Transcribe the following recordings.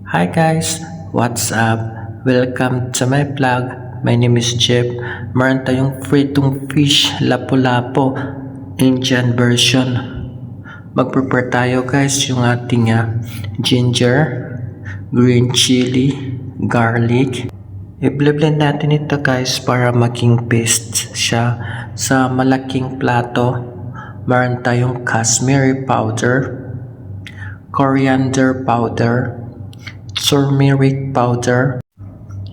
Hi guys, what's up? Welcome to my vlog. My name is Jeff. Meron tayong fritong fish lapu-lapu Indian version. Mag-prepare tayo guys yung ating ginger, green chili, garlic. I-blend natin ito guys para maging paste siya. Sa malaking plato, meron tayong cashmere powder, coriander powder, turmeric powder,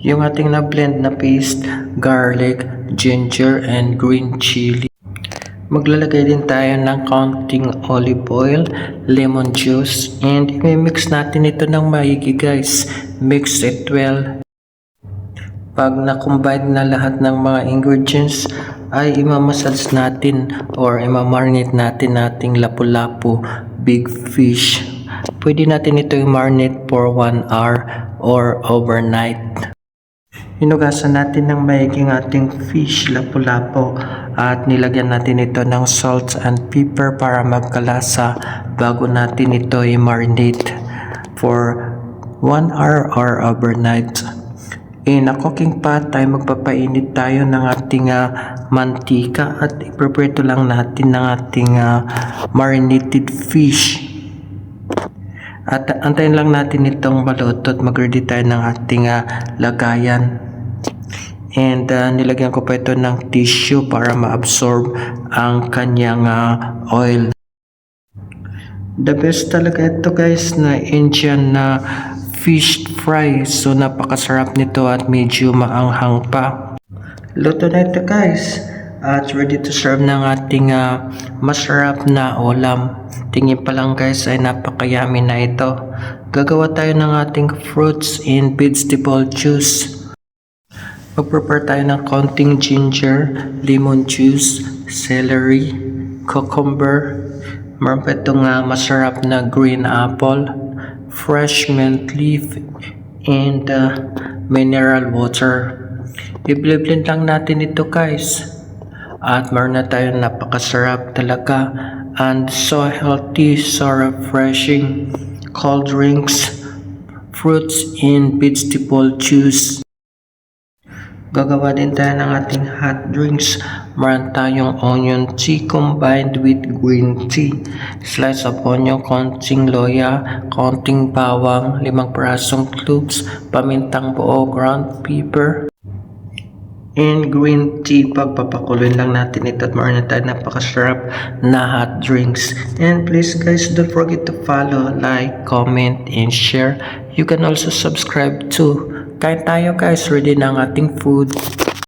yung ating na-blend na paste, garlic, ginger, and green chili. Maglalagay din tayo ng kaunting olive oil, lemon juice, and i-mix natin ito ng maigi guys. Mix it well. Pag na-combine na lahat ng mga ingredients, ay imamassage natin or imamarinate natin nating lapu-lapu big fish. Pwede natin ito i-marinate for 1 hour or overnight. Hinugasan natin ng maiging ating fish lapu-lapu at nilagyan natin ito ng salt and pepper para magkalasa bago natin ito i-marinate for 1 hour or overnight. In a cooking pot ay magpapainit tayo ng ating mantika at ipreprito lang natin ng ating marinated fish. At antayin lang natin itong maluto at mag-ready tayo ng ating lagayan. And nilagyan ko pa ito ng tissue para ma-absorb ang kanyang oil. The best talaga ito guys na Indian na fish fry. So napakasarap nito at medyo maanghang pa. Luto na ito guys. At ready to serve ng ating masarap na ulam. Tingin pa lang guys ay napakayami na ito. Gagawa tayo ng ating fruits and vegetable juice. Mag-prepare tayo ng konting ginger, lemon juice, celery, cucumber. Meron pa itong masarap na green apple, fresh mint leaf, and mineral water. I-blend lang natin ito guys. At meron na tayo napakasarap talaga and so healthy, so refreshing cold drinks, fruits and vegetable juice. Gagawa din tayo ng ating hot drinks. Meron tayong onion tea combined with green tea, slice of onion, konting loya, konting bawang, 5 pirasong cloves, pamintang buo, ground pepper, and green tea. Pagpapakuloy lang natin ito at meron na tayo napakasarap na hot drinks. And please guys, don't forget to follow, like, comment, and share. You can also subscribe too. Kain tayo guys, ready na ang ating food.